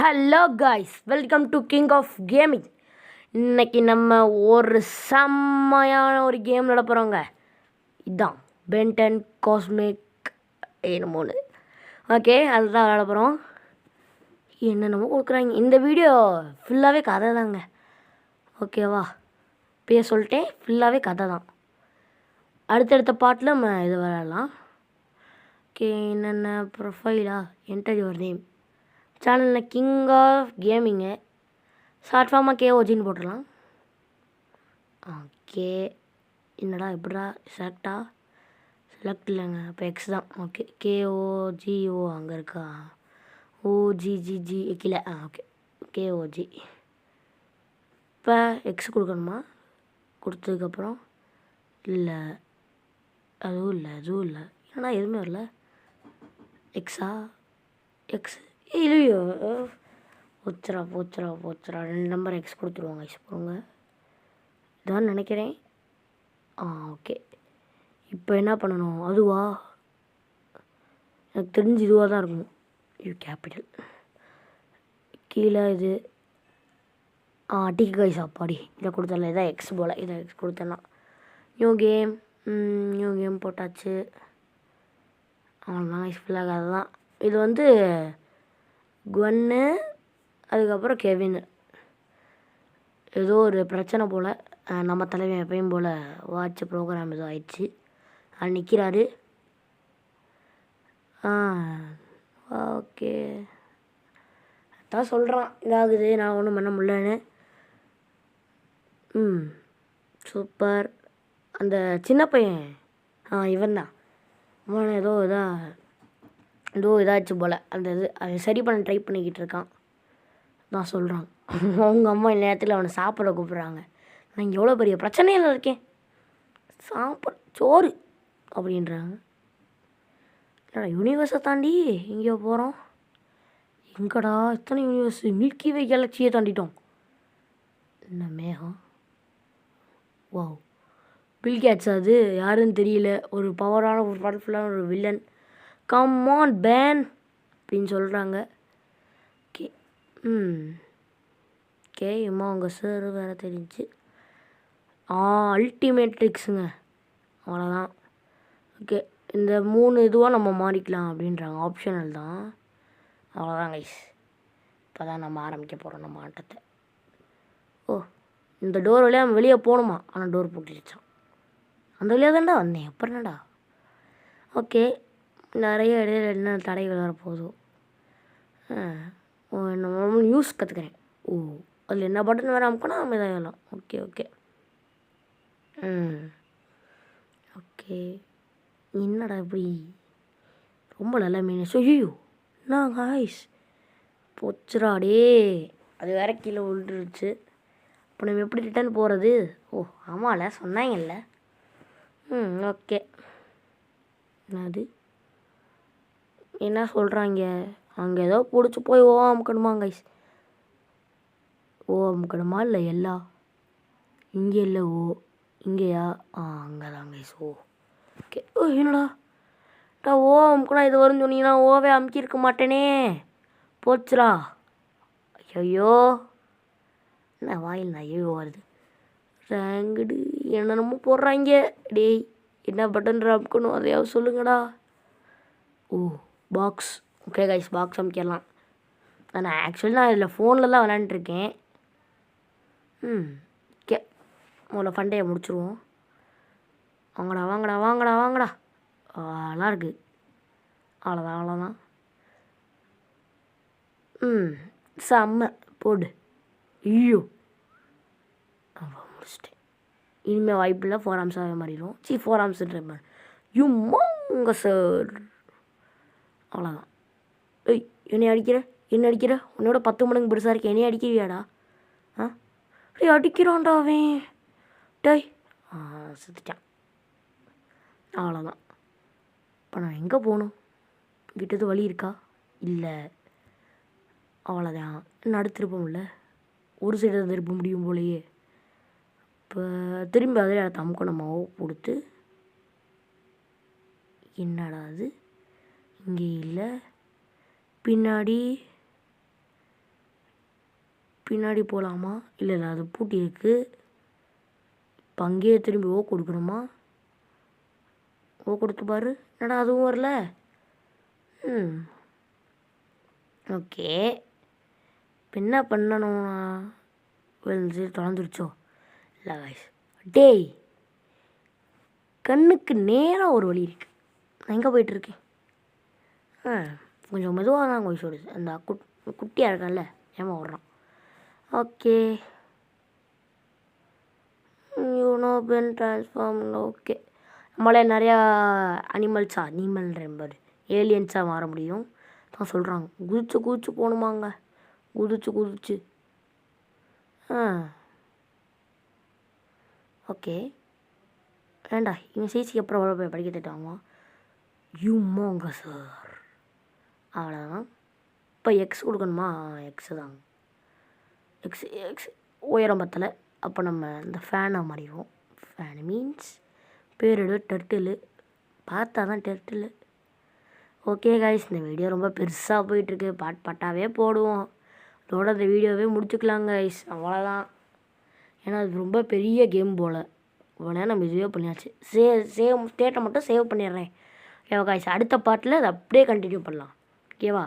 Hello guys, welcome to king of gaming. இன்றைக்கி நம்ம ஒரு செம்மையான ஒரு கேம் விளாட போகிறோங்க. இதுதான் பென்டன் காஸ்மிக் என்னமோன்னு. ஓகே, அதுதான் விளாட போகிறோம். என்னென்னமோ கொடுக்குறாங்க. இந்த வீடியோ ஃபுல்லாகவே கதை தாங்க. ஓகேவா, இப்போயே சொல்லிட்டேன், ஃபுல்லாகவே கதை தான். அடுத்தடுத்த பாட்டில் நம்ம இது விளாடலாம். ஓகே, என்னென்ன ப்ரொஃபைலா, என்டர் யுவர் நேம். சேனலில் கிங் ஆஃப் கேமிங்கு, ஷார்ட் ஃபார்மாக கேஓஜின்னு போட்டுடலாம். ஓகே, என்னடா எப்படா செலக்ட் இல்லைங்க, இப்போ எக்ஸ் தான். ஓகே, கேஓஜிஓ அங்கே இருக்கா, ஓஜிஜிஜி கீழே. ஓகே, கேஓஜி. இப்போ எக்ஸ் கொடுக்கணுமா? கொடுத்ததுக்கப்புறம் இல்லை, அதுவும் இல்லை. ஏன்னா எதுவுமே வரல. எக்ஸா, எக்ஸ் இல்லையோ, போச்சுரா 2 நம்பர் எக்ஸ் கொடுத்துருவாங்க. எக்ஸ் போங்க, இதான் நினைக்கிறேன். ஓகே, இப்போ என்ன பண்ணணும்? அதுவா, எனக்கு தெரிஞ்சு இதுவாக தான் இருக்கணும். யூ கேபிட்டல் கீழே இது. டிக்கு சாப்பாடி இதை கொடுத்தல, இதான் எக்ஸ் போல். இதை எக்ஸ் கொடுத்தலாம். நியூ கேம் போட்டாச்சு. அவ்வளோதான். ஃபுல்லாக அதுதான். இது வந்து குவன்னு, அதுக்கப்புறம் கெவின். ஏதோ ஒரு பிரச்சனை போல், நம்ம தலைவன் எப்பயும் போல் வாட்ச் ப்ரோக்ராம் ஏதோ ஆயிடுச்சு. அது நிற்கிறாரு. ஓகே, அதான் சொல்கிறான் இதாகுது, நான் ஒன்றும் பண்ண முடியலன்னு. சூப்பர். அந்த சின்ன பையன் இவன் தான். அவன் ஏதோ இதாச்சு போல். அந்த இது அதை சரி பண்ண ட்ரை பண்ணிக்கிட்டு இருக்கான் தான் சொல்கிறான். அவங்க அம்மா இந்த நேரத்தில் அவனை சாப்பிட கூப்பிட்றாங்க. நான் இங்கே எவ்வளோ பெரிய பிரச்சனையில் இருக்கேன், சோறு அப்படின்றாங்க. இல்லைடா, யூனிவர்ஸை தாண்டி எங்கேயோ போகிறோம். எங்கடா இத்தனை யூனிவர்ஸ், மில்கி வே கேலக்சியை தாண்டிட்டோம். என்ன மேகம், வாவ். பில் கேட்ஸ், அது யாருன்னு தெரியல. ஒரு பவரான, ஒரு பவர்ஃபுல்லான ஒரு வில்லன். கம் ஆன் பேன் அப்படின்னு சொல்கிறாங்க. Okay, okay. அவங்க சார் வேறு தெரிஞ்சு. அல்டிமேட் ட்ரிக்ஸுங்க, அவ்வளோதான். ஓகே, இந்த 3 இதுவாக நம்ம மாறிக்கலாம் அப்படின்றாங்க. ஆப்ஷனல் தான். அவ்வளோதான் கைஸ், இப்போ தான் நம்ம ஆரம்பிக்க போகிறோம் நம்ம ஆட்டத்தை. இந்த டோர் வழியாக நம்ம வெளியே போகணுமா? ஆனால் டோர் பூட்டிடுச்சான். அந்த வழியாக தான்டா வந்தேன், அப்புறம் என்னடா? ஓகே, நிறைய இடையில என்ன தடைகள் வரப்போகுதோ. என்ன நியூஸ் கற்றுக்கிறேன். அதில் என்ன பட்டன் வேறு அமுக்கணும், நம்ம இதாகலாம். ஓகே. ஓகே, என்னடா இப்படி ரொம்ப நல்ல மீன். ஐயோ, என்ன காய்ஸ், போச்சுராடே. அது வேற கீழே விழுந்துருச்சு. இப்போ நம்ம எப்படி ரிட்டர்ன் போகிறது? ஆமாம்ல, சொன்னாங்கல்ல. ஓகே. என்னது, என்ன சொல்கிறாங்க? அங்கே ஏதோ பிடிச்சி போய் அமுக்கணுமா கைஸ்? அமுக்கணுமா? இல்லை எல்லா இங்கே இல்லை. இங்கேயா? அங்கே தான் கைஸ். ஓகே. என்னடா அமுக்கணும் இது வரும்னு சொன்னீங்கன்னா ஓவே அமுக்கியிருக்க மாட்டேனே. போச்சுரா. ஐயோ, என்ன வாயில் நான் ஐயோ வருது. ரேங்குடு என்னென்னமோ போடுறாங்க. டேய், என்ன பட்டன் அமுக்கணும் அதையாவது சொல்லுங்கடா. பாக்ஸ். ஓகே கைஸ், பாக்ஸ் அமைக்கலாம். நான் இதில் ஃபோனில் தான் விளாண்டுருக்கேன். ஓகே, முதல்ல ஃபண்டையை முடிச்சுருவோம். வாங்கடா. நல்லா இருக்குது. அவ்வளோதான். செம்ம போடு. ஐயோ, முடிச்சிட்டேன். இனிமேல் வாய்ப்பு இல்லை, 4 ஆம்ஸாகவே மாறிடும். 4 ஆம்ஸ்ன்ற மாதிரி யும்மாங்க சார். அவ்வளோதான். என்ன அடிக்கிற? உன்னோட 10 மடங்கு பெருசாக இருக்கு, என்னைய அடிக்கிறியாடா? அடிக்கிறான்டா அவன். டேய், செத்துட்டான். அவ்வளோதான். இப்போ நான் எங்கே போகணும்? கிட்டது வழி இருக்கா? இல்லை. அவ்வளோதான். இன்னும் திருப்பமில்ல, ஒரு சைடு தான் திருப்ப முடியும் போலையே. இப்போ திரும்பி அதில் இடத்த அமுக்கணும். மாவு கொடுத்து. என்னடா அது, இங்கே இல்லை. பின்னாடி பின்னாடி போகலாமா? இல்லை இல்லை, அது பூட்டி இருக்குது. இப்போ அங்கேயே திரும்பி ஓ கொடுக்கணுமா? ஓ கொடுத்து பாரு. என்னடா அதுவும் வரல. ஓகே, இப்போ என்ன பண்ணணும்னா விழுந்து தொலைஞ்சிருச்சோ? இல்லை காய்ஸ், டேய் கண்ணுக்கு நேராக ஒரு வழி இருக்குது. நான் எங்கே போயிட்டுருக்கேன்? கொஞ்சம் மெதுவாக தான் கொஞ்சம் சொல்லுது. அந்த குட்டியாக இருக்கான்ல, ஏமா வர்றான். Okay, you know Ben transform. Okay, நம்மளே நிறையா அனிமல் ரெம்பர் ஏலியன்ஸாக மாற முடியும் தான் சொல்கிறாங்க. குதிச்சு போகணுமாங்க, குதிச்சு. ஓகே, வேண்டா இவன் சிசிக்கு அப்புறம் அவ்வளோ போய் படிக்க திட்டாமா? யூமோங்க சார், அவ்வளோதான். இப்போ எக்ஸ் கொடுக்கணுமா? எக்ஸு தாங்க. எக்ஸ் உயரம் பத்தலை. அப்போ நம்ம இந்த ஃபேனை மாறிடுவோம். ஃபேன் மீன்ஸ் பேர் டர்ட்டிலு. பார்த்தா தான் டர்ட்டிலு. ஓகே காய்ஸ், இந்த வீடியோ ரொம்ப பெருசாக போயிட்டுருக்கு. பாட்டாகவே போடுவோம். அதோட இந்த வீடியோவே முடிச்சுக்கலாங்க காய்ஸ், அவ்வளோதான். ஏன்னா அது ரொம்ப பெரிய கேம் போல். இவ்வளோ நேரம் நம்ம இதுவே பண்ணியாச்சு. சேவ் ஸ்டேட்டை மட்டும் சேவ் பண்ணிடுறேன். ஓகேவா காய்ஸ், அடுத்த பாட்டில் அதை அப்படியே கண்டினியூ பண்ணலாம். ஓகேவா?